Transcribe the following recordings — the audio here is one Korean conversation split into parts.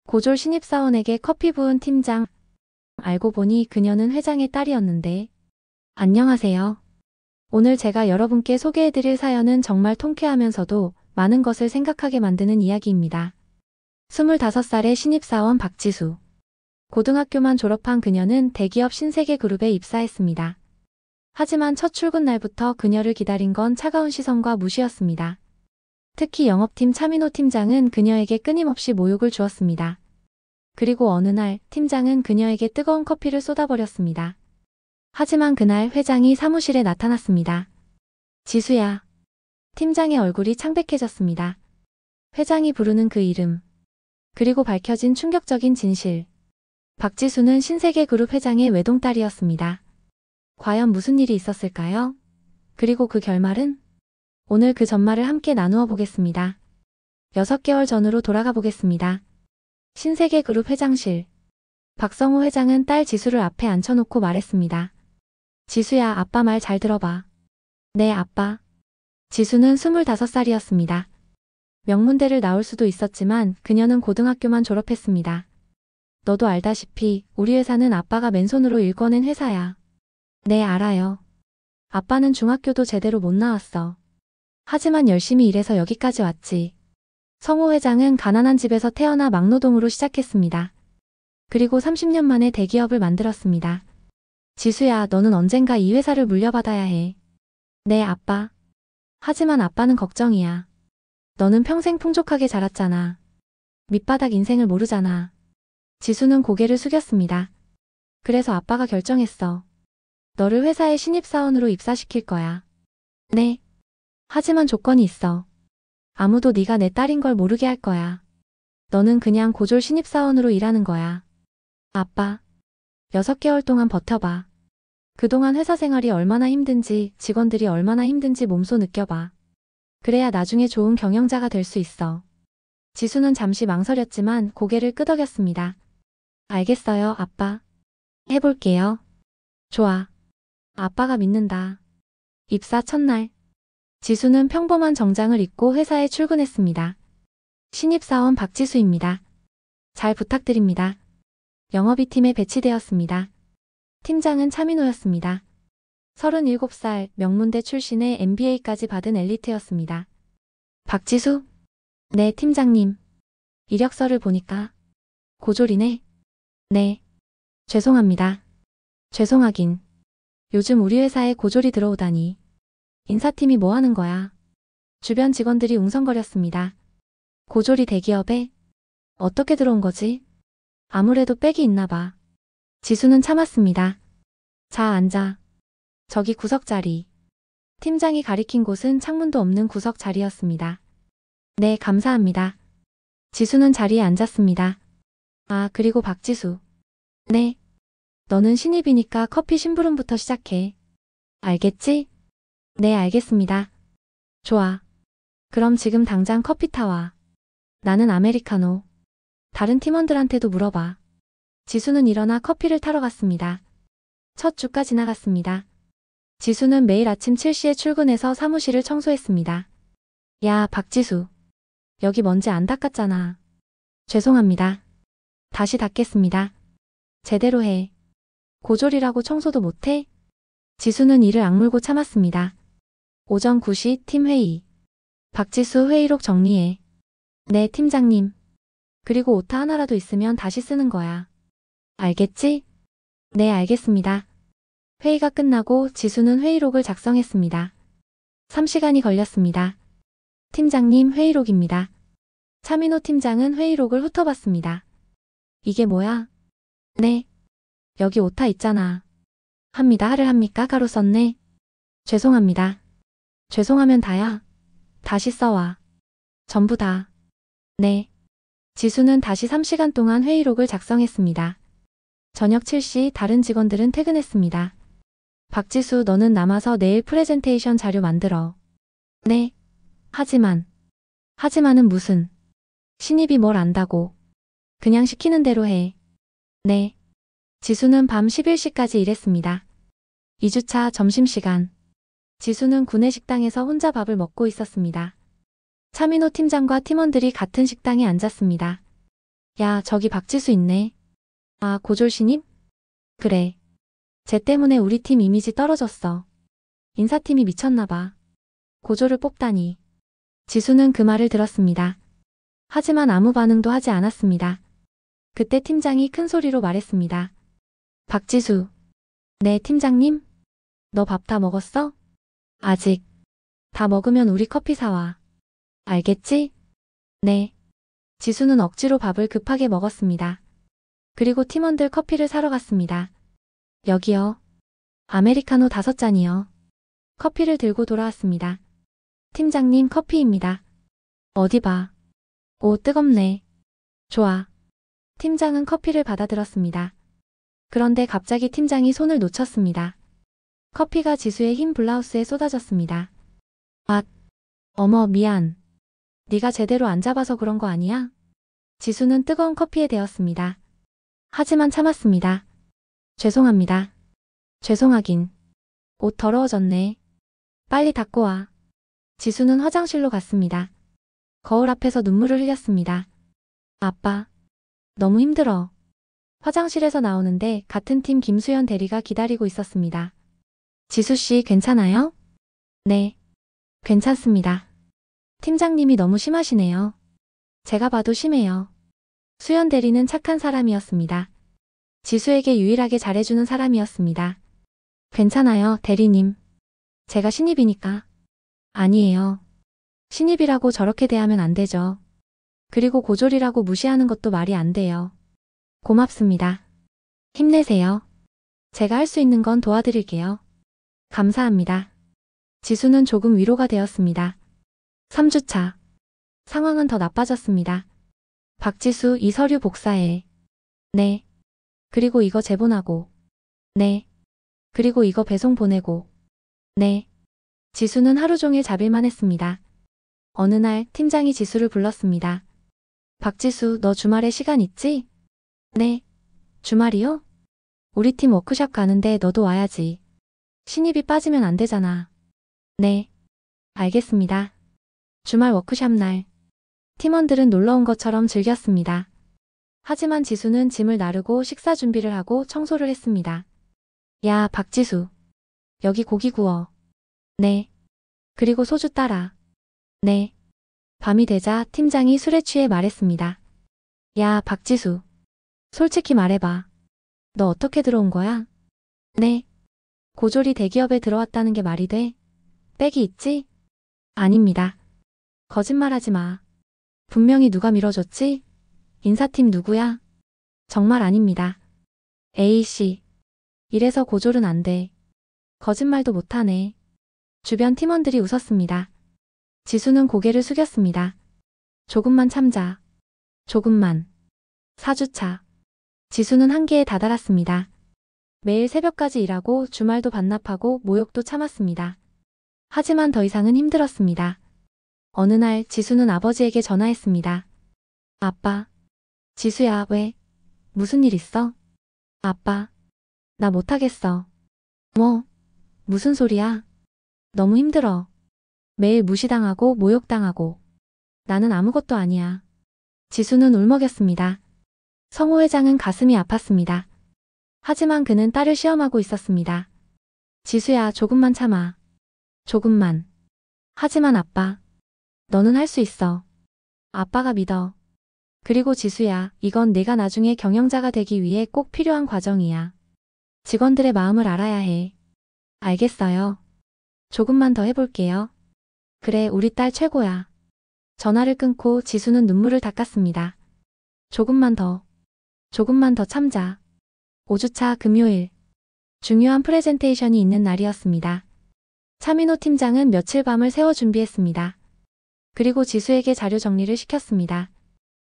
고졸 신입사원에게 커피 부은 팀장. 알고 보니 그녀는 회장의 딸이었는데. 안녕하세요. 오늘 제가 여러분께 소개해드릴 사연은 정말 통쾌하면서도 많은 것을 생각하게 만드는 이야기입니다. 25살의 신입사원 박지수. 고등학교만 졸업한 그녀는 대기업 신세계그룹에 입사했습니다. 하지만 첫 출근 날부터 그녀를 기다린 건 차가운 시선과 무시였습니다. 특히 영업팀 차민호 팀장은 그녀에게 끊임없이 모욕을 주었습니다. 그리고 어느 날 팀장은 그녀에게 뜨거운 커피를 쏟아버렸습니다. 하지만 그날 회장이 사무실에 나타났습니다. 지수야. 팀장의 얼굴이 창백해졌습니다. 회장이 부르는 그 이름. 그리고 밝혀진 충격적인 진실. 박지수는 신세계그룹 회장의 외동딸이었습니다. 과연 무슨 일이 있었을까요? 그리고 그 결말은? 오늘 그 전말을 함께 나누어 보겠습니다. 6개월 전으로 돌아가 보겠습니다. 신세계그룹 회장실. 박성호 회장은 딸 지수를 앞에 앉혀놓고 말했습니다. 지수야, 아빠 말 잘 들어봐. 네, 아빠. 지수는 25살이었습니다. 명문대를 나올 수도 있었지만 그녀는 고등학교만 졸업했습니다. 너도 알다시피 우리 회사는 아빠가 맨손으로 일궈낸 회사야. 네, 알아요. 아빠는 중학교도 제대로 못 나왔어. 하지만 열심히 일해서 여기까지 왔지. 성호 회장은 가난한 집에서 태어나 막노동으로 시작했습니다. 그리고 30년 만에 대기업을 만들었습니다. 지수야, 너는 언젠가 이 회사를 물려받아야 해. 네, 아빠. 하지만 아빠는 걱정이야. 너는 평생 풍족하게 자랐잖아. 밑바닥 인생을 모르잖아. 지수는 고개를 숙였습니다. 그래서 아빠가 결정했어. 너를 회사의 신입사원으로 입사시킬 거야. 네. 하지만 조건이 있어. 아무도 네가 내 딸인 걸 모르게 할 거야. 너는 그냥 고졸 신입사원으로 일하는 거야. 아빠. 6개월 동안 버텨봐. 그동안 회사 생활이 얼마나 힘든지, 직원들이 얼마나 힘든지 몸소 느껴봐. 그래야 나중에 좋은 경영자가 될 수 있어. 지수는 잠시 망설였지만 고개를 끄덕였습니다. 알겠어요, 아빠. 해볼게요. 좋아. 아빠가 믿는다. 입사 첫날. 지수는 평범한 정장을 입고 회사에 출근했습니다. 신입사원 박지수입니다. 잘 부탁드립니다. 영업이 팀에 배치되었습니다. 팀장은 차민호였습니다. 37살, 명문대 출신의 MBA까지 받은 엘리트였습니다. 박지수? 네, 팀장님. 이력서를 보니까 고졸이네. 네. 죄송합니다. 죄송하긴. 요즘 우리 회사에 고졸이 들어오다니. 인사팀이 뭐 하는 거야? 주변 직원들이 웅성거렸습니다. 고졸이 대기업에? 어떻게 들어온 거지? 아무래도 빽이 있나 봐. 지수는 참았습니다. 자, 앉아. 저기 구석 자리. 팀장이 가리킨 곳은 창문도 없는 구석 자리였습니다. 네, 감사합니다. 지수는 자리에 앉았습니다. 아, 그리고 박지수. 네. 너는 신입이니까 커피 심부름부터 시작해. 알겠지? 네, 알겠습니다. 좋아. 그럼 지금 당장 커피 타와. 나는 아메리카노. 다른 팀원들한테도 물어봐. 지수는 일어나 커피를 타러 갔습니다. 첫 주가 지나갔습니다. 지수는 매일 아침 7시에 출근해서 사무실을 청소했습니다. 야, 박지수. 여기 먼지 안 닦았잖아. 죄송합니다. 다시 닦겠습니다. 제대로 해. 고졸이라고 청소도 못해? 지수는 이를 악물고 참았습니다. 오전 9시 팀 회의. 박지수 회의록 정리해. 네, 팀장님. 그리고 오타 하나라도 있으면 다시 쓰는 거야. 알겠지? 네, 알겠습니다. 회의가 끝나고 지수는 회의록을 작성했습니다. 3시간이 걸렸습니다. 팀장님, 회의록입니다. 차민호 팀장은 회의록을 훑어봤습니다. 이게 뭐야? 네. 여기 오타 있잖아. 합니다. 하를 합니까? 가로 썼네. 죄송합니다. 죄송하면 다야. 다시 써와. 전부 다. 네. 지수는 다시 3시간 동안 회의록을 작성했습니다. 저녁 7시 다른 직원들은 퇴근했습니다. 박지수, 너는 남아서 내일 프레젠테이션 자료 만들어. 네. 하지만은 무슨. 신입이 뭘 안다고. 그냥 시키는 대로 해. 네. 지수는 밤 11시까지 일했습니다. 2주차 점심시간. 지수는 구내 식당에서 혼자 밥을 먹고 있었습니다. 차민호 팀장과 팀원들이 같은 식당에 앉았습니다. 야, 저기 박지수 있네. 아, 고졸 신입? 그래. 쟤 때문에 우리 팀 이미지 떨어졌어. 인사팀이 미쳤나봐. 고졸을 뽑다니. 지수는 그 말을 들었습니다. 하지만 아무 반응도 하지 않았습니다. 그때 팀장이 큰 소리로 말했습니다. 박지수. 네, 팀장님? 너 밥 다 먹었어? 아직. 다 먹으면 우리 커피 사와. 알겠지? 네. 지수는 억지로 밥을 급하게 먹었습니다. 그리고 팀원들 커피를 사러 갔습니다. 여기요. 아메리카노 5잔이요. 커피를 들고 돌아왔습니다. 팀장님 커피입니다. 어디 봐. 오, 뜨겁네. 좋아. 팀장은 커피를 받아들었습니다. 그런데 갑자기 팀장이 손을 놓쳤습니다. 커피가 지수의 흰 블라우스에 쏟아졌습니다. 아, 어머, 미안. 네가 제대로 안 잡아서 그런 거 아니야? 지수는 뜨거운 커피에 대었습니다. 하지만 참았습니다. 죄송합니다. 죄송하긴. 옷 더러워졌네. 빨리 닦고 와. 지수는 화장실로 갔습니다. 거울 앞에서 눈물을 흘렸습니다. 아빠. 너무 힘들어. 화장실에서 나오는데 같은 팀 김수현 대리가 기다리고 있었습니다. 지수씨 괜찮아요? 네. 괜찮습니다. 팀장님이 너무 심하시네요. 제가 봐도 심해요. 수현 대리는 착한 사람이었습니다. 지수에게 유일하게 잘해주는 사람이었습니다. 괜찮아요, 대리님. 제가 신입이니까. 아니에요. 신입이라고 저렇게 대하면 안 되죠. 그리고 고졸이라고 무시하는 것도 말이 안 돼요. 고맙습니다. 힘내세요. 제가 할 수 있는 건 도와드릴게요. 감사합니다. 지수는 조금 위로가 되었습니다. 3주차. 상황은 더 나빠졌습니다. 박지수, 이 서류 복사해. 네. 그리고 이거 제본하고. 네. 그리고 이거 배송 보내고. 네. 지수는 하루 종일 잡일만 했습니다. 어느 날 팀장이 지수를 불렀습니다. 박지수, 너 주말에 시간 있지? 네. 주말이요? 우리 팀 워크숍 가는데 너도 와야지. 신입이 빠지면 안 되잖아. 네. 알겠습니다. 주말 워크숍 날. 팀원들은 놀러 온 것처럼 즐겼습니다. 하지만 지수는 짐을 나르고 식사 준비를 하고 청소를 했습니다. 야, 박지수. 여기 고기 구워. 네. 그리고 소주 따라. 네. 밤이 되자 팀장이 술에 취해 말했습니다. 야, 박지수. 솔직히 말해봐. 너 어떻게 들어온 거야? 네. 고졸이 대기업에 들어왔다는 게 말이 돼? 백이 있지? 아닙니다. 거짓말하지 마. 분명히 누가 밀어줬지? 인사팀 누구야? 정말 아닙니다. A씨. 이래서 고졸은 안 돼. 거짓말도 못하네. 주변 팀원들이 웃었습니다. 지수는 고개를 숙였습니다. 조금만 참자. 조금만. 4주차. 지수는 한계에 다다랐습니다. 매일 새벽까지 일하고 주말도 반납하고 모욕도 참았습니다. 하지만 더 이상은 힘들었습니다. 어느 날 지수는 아버지에게 전화했습니다. 아빠. 지수야, 왜? 무슨 일 있어? 아빠. 나 못하겠어. 뭐? 무슨 소리야? 너무 힘들어. 매일 무시당하고 모욕당하고. 나는 아무것도 아니야. 지수는 울먹였습니다. 성호 회장은 가슴이 아팠습니다. 하지만 그는 딸을 시험하고 있었습니다. 지수야, 조금만 참아. 조금만. 하지만 아빠. 너는 할 수 있어. 아빠가 믿어. 그리고 지수야, 이건 내가 나중에 경영자가 되기 위해 꼭 필요한 과정이야. 직원들의 마음을 알아야 해. 알겠어요. 조금만 더 해볼게요. 그래, 우리 딸 최고야. 전화를 끊고 지수는 눈물을 닦았습니다. 조금만 더. 조금만 더 참자. 5주차 금요일. 중요한 프레젠테이션이 있는 날이었습니다. 차민호 팀장은 며칠 밤을 새워 준비했습니다. 그리고 지수에게 자료 정리를 시켰습니다.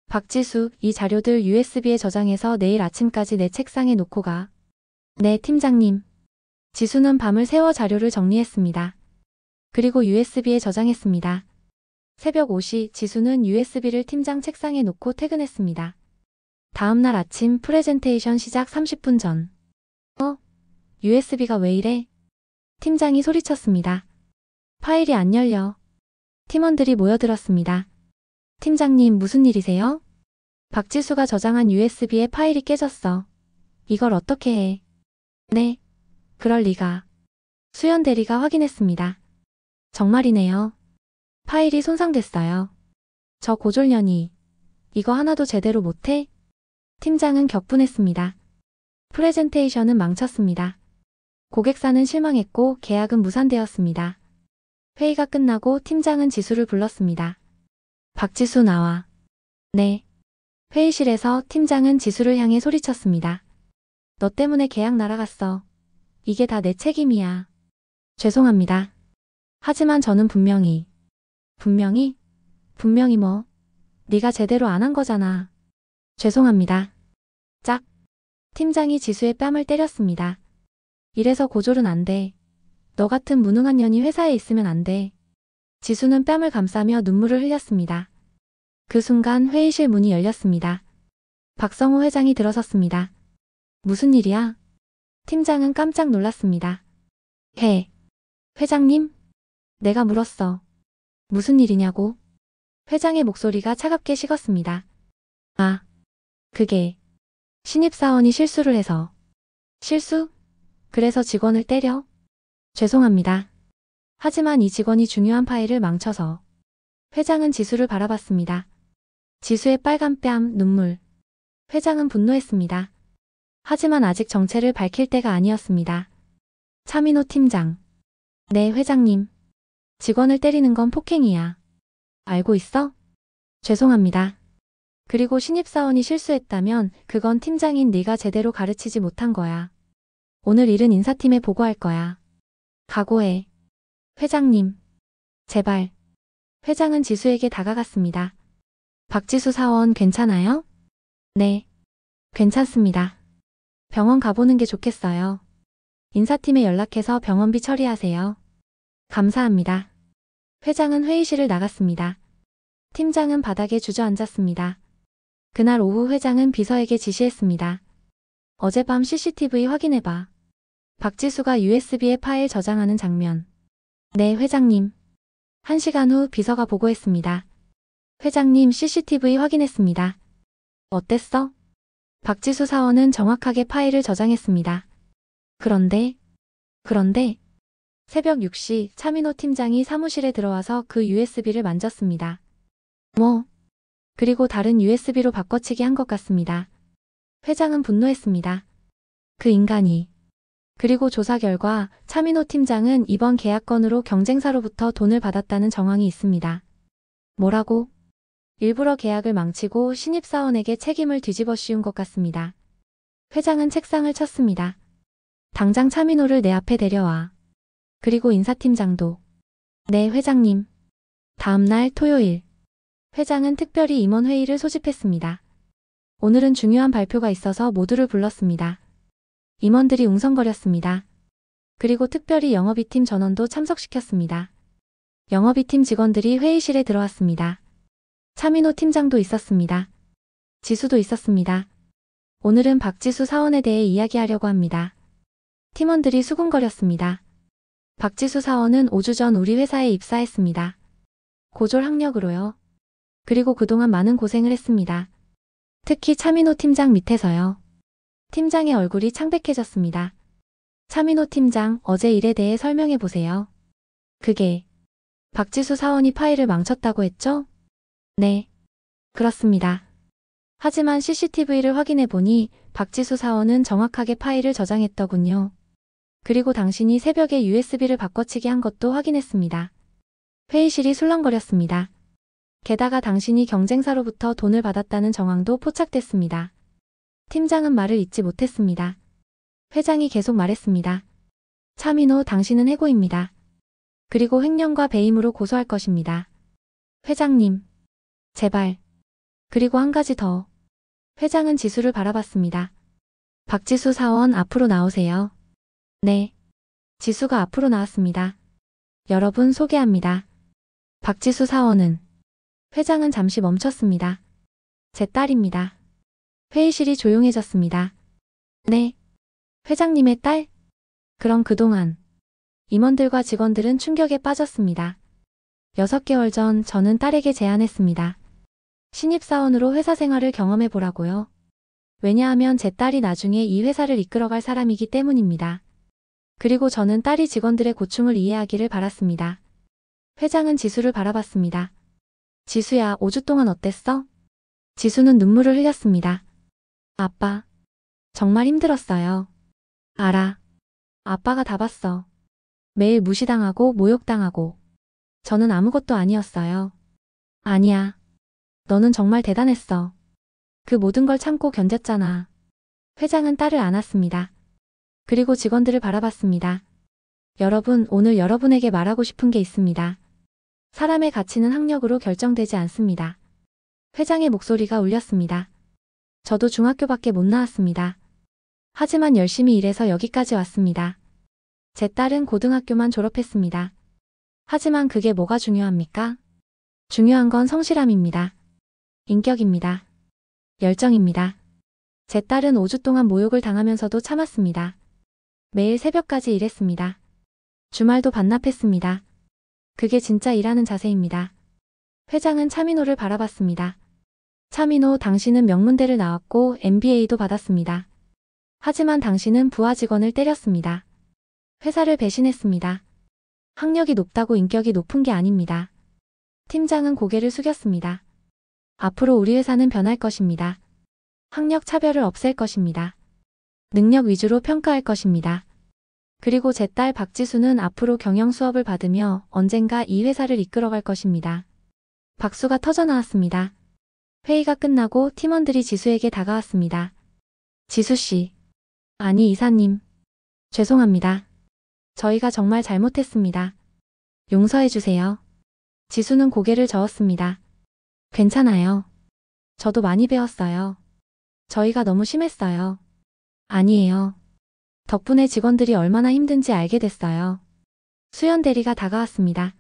박지수, 이 자료들 USB에 저장해서 내일 아침까지 내 책상에 놓고 가. 네, 팀장님. 지수는 밤을 새워 자료를 정리했습니다. 그리고 USB에 저장했습니다. 새벽 5시 지수는 USB를 팀장 책상에 놓고 퇴근했습니다. 다음 날 아침 프레젠테이션 시작 30분 전. USB가 왜 이래? 팀장이 소리쳤습니다. 파일이 안 열려. 팀원들이 모여들었습니다. 팀장님, 무슨 일이세요? 박지수가 저장한 USB의 파일이 깨졌어. 이걸 어떻게 해? 네. 그럴 리가. 수연 대리가 확인했습니다. 정말이네요. 파일이 손상됐어요. 저 고졸년이 이거 하나도 제대로 못해? 팀장은 격분했습니다. 프레젠테이션은 망쳤습니다. 고객사는 실망했고 계약은 무산되었습니다. 회의가 끝나고 팀장은 지수를 불렀습니다. 박지수 나와. 네. 회의실에서 팀장은 지수를 향해 소리쳤습니다. 너 때문에 계약 날아갔어. 이게 다 내 책임이야. 죄송합니다. 하지만 저는 분명히 뭐? 네가 제대로 안 한 거잖아. 죄송합니다. 짝. 팀장이 지수의 뺨을 때렸습니다. 이래서 고졸은 안 돼. 너 같은 무능한 년이 회사에 있으면 안 돼. 지수는 뺨을 감싸며 눈물을 흘렸습니다. 그 순간 회의실 문이 열렸습니다. 박성호 회장이 들어섰습니다. 무슨 일이야? 팀장은 깜짝 놀랐습니다. 회장님? 내가 물었어. 무슨 일이냐고? 회장의 목소리가 차갑게 식었습니다. 아, 그게 신입사원이 실수를 해서. 실수? 그래서 직원을 때려? 죄송합니다. 하지만 이 직원이 중요한 파일을 망쳐서. 회장은 지수를 바라봤습니다. 지수의 빨간 뺨, 눈물. 회장은 분노했습니다. 하지만 아직 정체를 밝힐 때가 아니었습니다. 차민호 팀장. 네, 회장님. 직원을 때리는 건 폭행이야. 알고 있어? 죄송합니다. 그리고 신입사원이 실수했다면 그건 팀장인 네가 제대로 가르치지 못한 거야. 오늘 일은 인사팀에 보고할 거야. 각오해. 회장님. 제발. 회장은 지수에게 다가갔습니다. 박지수 사원 괜찮아요? 네. 괜찮습니다. 병원 가보는 게 좋겠어요. 인사팀에 연락해서 병원비 처리하세요. 감사합니다. 회장은 회의실을 나갔습니다. 팀장은 바닥에 주저앉았습니다. 그날 오후 회장은 비서에게 지시했습니다. 어젯밤 CCTV 확인해봐. 박지수가 USB에 파일 저장하는 장면. 네, 회장님. 1시간 후 비서가 보고했습니다. 회장님, CCTV 확인했습니다. 어땠어? 박지수 사원은 정확하게 파일을 저장했습니다. 그런데 새벽 6시 차민호 팀장이 사무실에 들어와서 그 USB를 만졌습니다. 그리고 다른 USB로 바꿔치기 한 것 같습니다. 회장은 분노했습니다. 그 인간이. 그리고 조사 결과 차민호 팀장은 이번 계약 건으로 경쟁사로부터 돈을 받았다는 정황이 있습니다. 뭐라고? 일부러 계약을 망치고 신입사원에게 책임을 뒤집어 씌운 것 같습니다. 회장은 책상을 쳤습니다. 당장 차민호를 내 앞에 데려와. 그리고 인사팀장도. 네, 회장님. 다음 날 토요일. 회장은 특별히 임원회의를 소집했습니다. 오늘은 중요한 발표가 있어서 모두를 불렀습니다. 임원들이 웅성거렸습니다. 그리고 특별히 영업이팀 전원도 참석시켰습니다. 영업이팀 직원들이 회의실에 들어왔습니다. 차민호 팀장도 있었습니다. 지수도 있었습니다. 오늘은 박지수 사원에 대해 이야기하려고 합니다. 팀원들이 수군거렸습니다. 박지수 사원은 5주 전 우리 회사에 입사했습니다. 고졸 학력으로요. 그리고 그동안 많은 고생을 했습니다. 특히 차민호 팀장 밑에서요. 팀장의 얼굴이 창백해졌습니다. 차민호 팀장, 어제 일에 대해 설명해 보세요. 그게 박지수 사원이 파일을 망쳤다고 했죠? 네. 그렇습니다. 하지만 CCTV를 확인해 보니 박지수 사원은 정확하게 파일을 저장했더군요. 그리고 당신이 새벽에 USB를 바꿔치기 한 것도 확인했습니다. 회의실이 술렁거렸습니다. 게다가 당신이 경쟁사로부터 돈을 받았다는 정황도 포착됐습니다. 팀장은 말을 잇지 못했습니다. 회장이 계속 말했습니다. 차민호, 당신은 해고입니다. 그리고 횡령과 배임으로 고소할 것입니다. 회장님. 제발. 그리고 한 가지 더. 회장은 지수를 바라봤습니다. 박지수 사원 앞으로 나오세요. 네. 지수가 앞으로 나왔습니다. 여러분 소개합니다. 박지수 사원은. 회장은 잠시 멈췄습니다. 제 딸입니다. 회의실이 조용해졌습니다. 네. 회장님의 딸? 그럼 그동안 임원들과 직원들은 충격에 빠졌습니다. 6개월 전 저는 딸에게 제안했습니다. 신입사원으로 회사 생활을 경험해 보라고요. 왜냐하면 제 딸이 나중에 이 회사를 이끌어갈 사람이기 때문입니다. 그리고 저는 딸이 직원들의 고충을 이해하기를 바랐습니다. 회장은 지수를 바라봤습니다. 지수야, 5주 동안 어땠어? 지수는 눈물을 흘렸습니다. 아빠, 정말 힘들었어요. 알아. 아빠가 다 봤어. 매일 무시당하고 모욕당하고. 저는 아무것도 아니었어요. 아니야. 너는 정말 대단했어. 그 모든 걸 참고 견뎠잖아. 회장은 딸을 안았습니다. 그리고 직원들을 바라봤습니다. 여러분, 오늘 여러분에게 말하고 싶은 게 있습니다. 사람의 가치는 학력으로 결정되지 않습니다. 회장의 목소리가 울렸습니다. 저도 중학교밖에 못 나왔습니다. 하지만 열심히 일해서 여기까지 왔습니다. 제 딸은 고등학교만 졸업했습니다. 하지만 그게 뭐가 중요합니까? 중요한 건 성실함입니다. 인격입니다. 열정입니다. 제 딸은 5주 동안 모욕을 당하면서도 참았습니다. 매일 새벽까지 일했습니다. 주말도 반납했습니다. 그게 진짜 일하는 자세입니다. 회장은 차민호를 바라봤습니다. 차민호, 당신은 명문대를 나왔고 MBA도 받았습니다. 하지만 당신은 부하 직원을 때렸습니다. 회사를 배신했습니다. 학력이 높다고 인격이 높은 게 아닙니다. 팀장은 고개를 숙였습니다. 앞으로 우리 회사는 변할 것입니다. 학력 차별을 없앨 것입니다. 능력 위주로 평가할 것입니다. 그리고 제 딸 박지수는 앞으로 경영 수업을 받으며 언젠가 이 회사를 이끌어갈 것입니다. 박수가 터져 나왔습니다. 회의가 끝나고 팀원들이 지수에게 다가왔습니다. 지수씨. 아니, 이사님. 죄송합니다. 저희가 정말 잘못했습니다. 용서해주세요. 지수는 고개를 저었습니다. 괜찮아요. 저도 많이 배웠어요. 저희가 너무 심했어요. 아니에요. 덕분에 직원들이 얼마나 힘든지 알게 됐어요. 수연 대리가 다가왔습니다.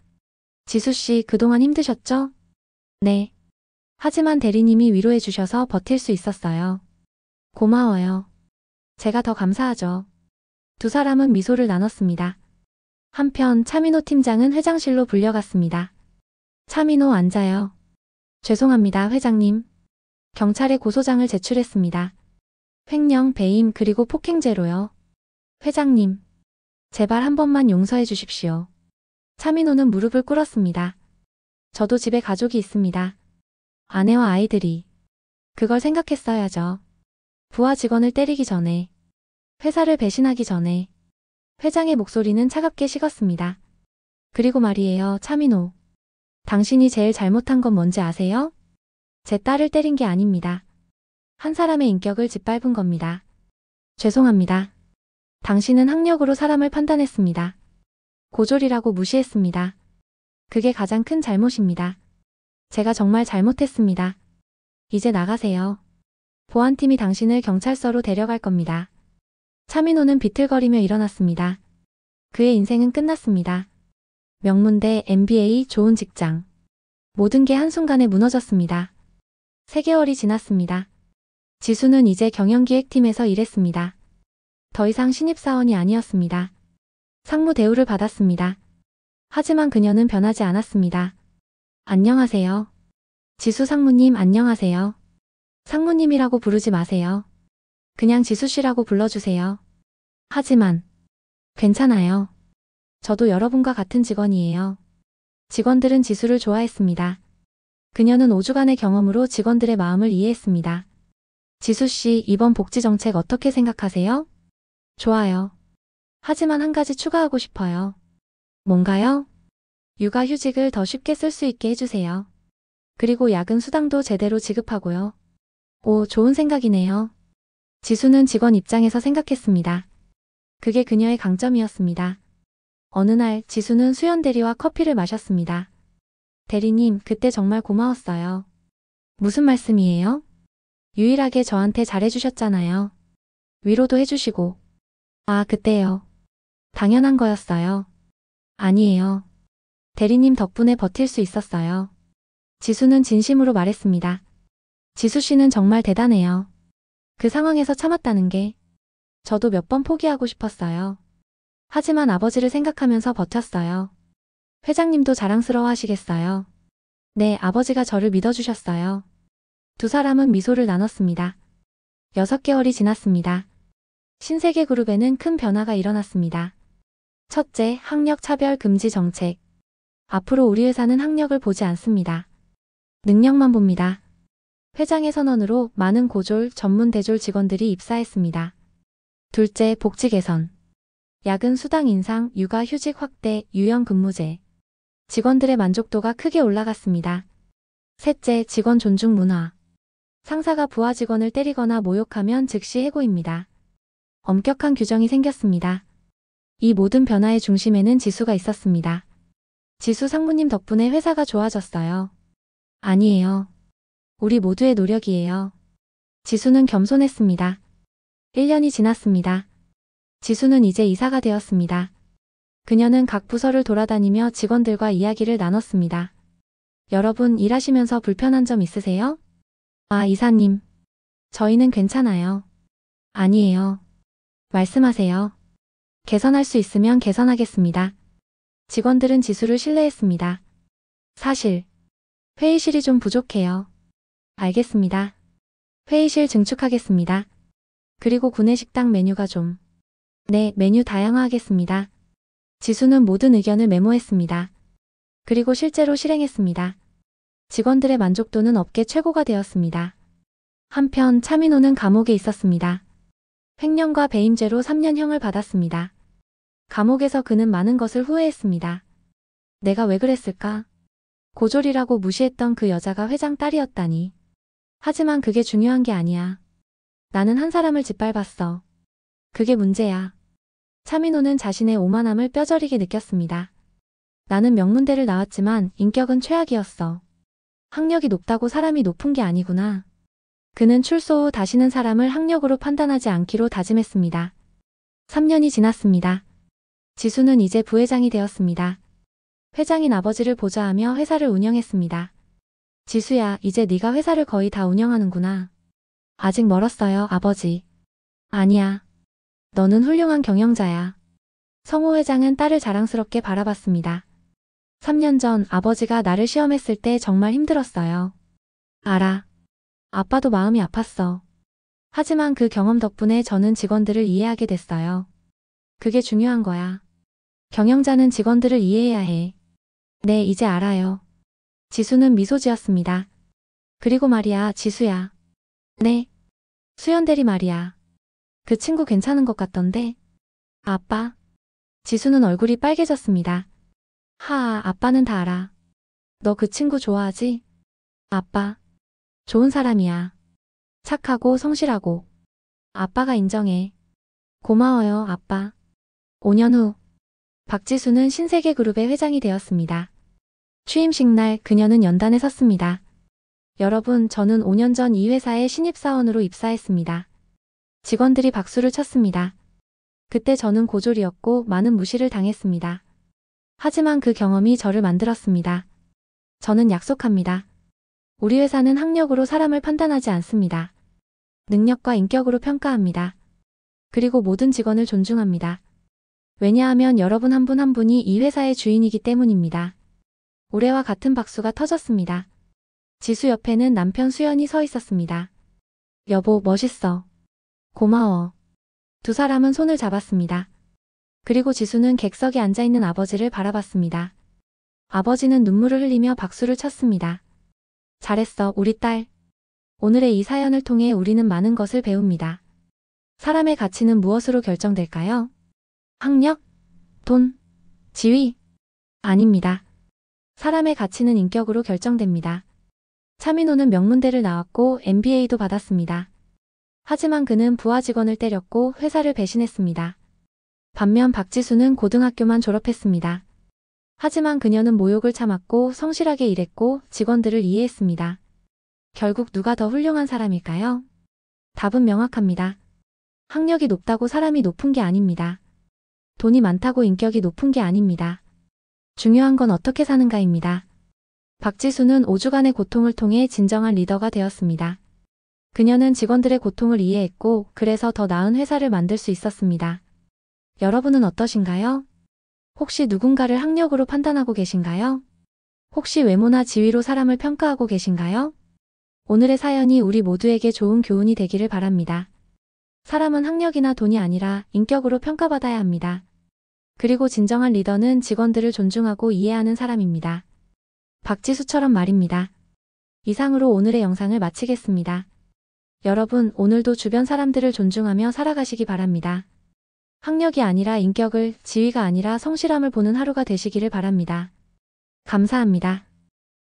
지수씨, 그동안 힘드셨죠? 네. 하지만 대리님이 위로해 주셔서 버틸 수 있었어요. 고마워요. 제가 더 감사하죠. 두 사람은 미소를 나눴습니다. 한편 차민호 팀장은 회장실로 불려갔습니다. 차민호, 앉아요. 죄송합니다, 회장님. 경찰에 고소장을 제출했습니다. 횡령, 배임, 그리고 폭행죄로요. 회장님, 제발 한 번만 용서해 주십시오. 차민호는 무릎을 꿇었습니다. 저도 집에 가족이 있습니다. 아내와 아이들이. 그걸 생각했어야죠. 부하 직원을 때리기 전에, 회사를 배신하기 전에. 회장의 목소리는 차갑게 식었습니다. 그리고 말이에요, 차민호. 당신이 제일 잘못한 건 뭔지 아세요? 제 딸을 때린 게 아닙니다. 한 사람의 인격을 짓밟은 겁니다. 죄송합니다. 당신은 학력으로 사람을 판단했습니다. 고졸이라고 무시했습니다. 그게 가장 큰 잘못입니다. 제가 정말 잘못했습니다. 이제 나가세요. 보안팀이 당신을 경찰서로 데려갈 겁니다. 차민호는 비틀거리며 일어났습니다. 그의 인생은 끝났습니다. 명문대, MBA, 좋은 직장. 모든 게 한순간에 무너졌습니다. 3개월이 지났습니다. 지수는 이제 경영기획팀에서 일했습니다. 더 이상 신입사원이 아니었습니다. 상무 대우를 받았습니다. 하지만 그녀는 변하지 않았습니다. 안녕하세요. 지수 상무님, 안녕하세요. 상무님이라고 부르지 마세요. 그냥 지수씨라고 불러주세요. 하지만 괜찮아요. 저도 여러분과 같은 직원이에요. 직원들은 지수를 좋아했습니다. 그녀는 5주간의 경험으로 직원들의 마음을 이해했습니다. 지수씨, 이번 복지 정책 어떻게 생각하세요? 좋아요. 하지만 한 가지 추가하고 싶어요. 뭔가요? 육아휴직을 더 쉽게 쓸 수 있게 해주세요. 그리고 야근 수당도 제대로 지급하고요. 오, 좋은 생각이네요. 지수는 직원 입장에서 생각했습니다. 그게 그녀의 강점이었습니다. 어느 날 지수는 수연 대리와 커피를 마셨습니다. 대리님, 그때 정말 고마웠어요. 무슨 말씀이에요? 유일하게 저한테 잘해주셨잖아요. 위로도 해주시고. 아, 그때요. 당연한 거였어요. 아니에요. 대리님 덕분에 버틸 수 있었어요. 지수는 진심으로 말했습니다. 지수 씨는 정말 대단해요. 그 상황에서 참았다는 게. 저도 몇 번 포기하고 싶었어요. 하지만 아버지를 생각하면서 버텼어요. 회장님도 자랑스러워 하시겠어요. 네, 아버지가 저를 믿어주셨어요. 두 사람은 미소를 나눴습니다. 6개월이 지났습니다. 신세계그룹에는 큰 변화가 일어났습니다. 첫째, 학력 차별 금지 정책. 앞으로 우리 회사는 학력을 보지 않습니다. 능력만 봅니다. 회장의 선언으로 많은 고졸, 전문 대졸 직원들이 입사했습니다. 둘째, 복지 개선. 야근 수당 인상, 육아 휴직 확대, 유연 근무제. 직원들의 만족도가 크게 올라갔습니다. 셋째, 직원 존중 문화. 상사가 부하 직원을 때리거나 모욕하면 즉시 해고입니다. 엄격한 규정이 생겼습니다. 이 모든 변화의 중심에는 지수가 있었습니다. 지수 상무님 덕분에 회사가 좋아졌어요. 아니에요. 우리 모두의 노력이에요. 지수는 겸손했습니다. 1년이 지났습니다. 지수는 이제 이사가 되었습니다. 그녀는 각 부서를 돌아다니며 직원들과 이야기를 나눴습니다. 여러분, 일하시면서 불편한 점 있으세요? 아, 이사님. 저희는 괜찮아요. 아니에요. 말씀하세요. 개선할 수 있으면 개선하겠습니다. 직원들은 지수를 신뢰했습니다. 사실, 회의실이 좀 부족해요. 알겠습니다. 회의실 증축하겠습니다. 그리고 구내식당 메뉴가 좀. 네, 메뉴 다양화하겠습니다. 지수는 모든 의견을 메모했습니다. 그리고 실제로 실행했습니다. 직원들의 만족도는 업계 최고가 되었습니다. 한편 차민호는 감옥에 있었습니다. 횡령과 배임죄로 3년형을 받았습니다. 감옥에서 그는 많은 것을 후회했습니다. 내가 왜 그랬을까? 고졸이라고 무시했던 그 여자가 회장 딸이었다니. 하지만 그게 중요한 게 아니야. 나는 한 사람을 짓밟았어. 그게 문제야. 차민호는 자신의 오만함을 뼈저리게 느꼈습니다. 나는 명문대를 나왔지만 인격은 최악이었어. 학력이 높다고 사람이 높은 게 아니구나. 그는 출소 후 다시는 사람을 학력으로 판단하지 않기로 다짐했습니다. 3년이 지났습니다. 지수는 이제 부회장이 되었습니다. 회장인 아버지를 보좌하며 회사를 운영했습니다. 지수야, 이제 네가 회사를 거의 다 운영하는구나. 아직 멀었어요, 아버지. 아니야. 너는 훌륭한 경영자야. 성호 회장은 딸을 자랑스럽게 바라봤습니다. 3년 전 아버지가 나를 시험했을 때 정말 힘들었어요. 알아. 아빠도 마음이 아팠어. 하지만 그 경험 덕분에 저는 직원들을 이해하게 됐어요. 그게 중요한 거야. 경영자는 직원들을 이해해야 해. 네, 이제 알아요. 지수는 미소 지었습니다. 그리고 말이야, 지수야. 네. 수연대리 말이야. 그 친구 괜찮은 것 같던데. 아빠. 지수는 얼굴이 빨개졌습니다. 하아, 아빠는 다 알아. 너 그 친구 좋아하지? 아빠. 좋은 사람이야. 착하고 성실하고. 아빠가 인정해. 고마워요, 아빠. 5년 후, 박지수는 신세계그룹의 회장이 되었습니다. 취임식 날 그녀는 연단에 섰습니다. 여러분, 저는 5년 전 이 회사에 신입사원으로 입사했습니다. 직원들이 박수를 쳤습니다. 그때 저는 고졸이었고 많은 무시를 당했습니다. 하지만 그 경험이 저를 만들었습니다. 저는 약속합니다. 우리 회사는 학력으로 사람을 판단하지 않습니다. 능력과 인격으로 평가합니다. 그리고 모든 직원을 존중합니다. 왜냐하면 여러분 한 분 한 분이 이 회사의 주인이기 때문입니다. 올해와 같은 박수가 터졌습니다. 지수 옆에는 남편 수연이 서 있었습니다. 여보, 멋있어. 고마워. 두 사람은 손을 잡았습니다. 그리고 지수는 객석에 앉아있는 아버지를 바라봤습니다. 아버지는 눈물을 흘리며 박수를 쳤습니다. 잘했어, 우리 딸. 오늘의 이 사연을 통해 우리는 많은 것을 배웁니다. 사람의 가치는 무엇으로 결정될까요? 학력? 돈? 지위? 아닙니다. 사람의 가치는 인격으로 결정됩니다. 차민호는 명문대를 나왔고 MBA도 받았습니다. 하지만 그는 부하 직원을 때렸고 회사를 배신했습니다. 반면 박지수는 고등학교만 졸업했습니다. 하지만 그녀는 모욕을 참았고 성실하게 일했고 직원들을 이해했습니다. 결국 누가 더 훌륭한 사람일까요? 답은 명확합니다. 학력이 높다고 사람이 높은 게 아닙니다. 돈이 많다고 인격이 높은 게 아닙니다. 중요한 건 어떻게 사는가입니다. 박지수는 5주간의 고통을 통해 진정한 리더가 되었습니다. 그녀는 직원들의 고통을 이해했고 그래서 더 나은 회사를 만들 수 있었습니다. 여러분은 어떠신가요? 혹시 누군가를 학력으로 판단하고 계신가요? 혹시 외모나 지위로 사람을 평가하고 계신가요? 오늘의 사연이 우리 모두에게 좋은 교훈이 되기를 바랍니다. 사람은 학력이나 돈이 아니라 인격으로 평가받아야 합니다. 그리고 진정한 리더는 직원들을 존중하고 이해하는 사람입니다. 박지수처럼 말입니다. 이상으로 오늘의 영상을 마치겠습니다. 여러분, 오늘도 주변 사람들을 존중하며 살아가시기 바랍니다. 학력이 아니라 인격을, 지위가 아니라 성실함을 보는 하루가 되시기를 바랍니다. 감사합니다.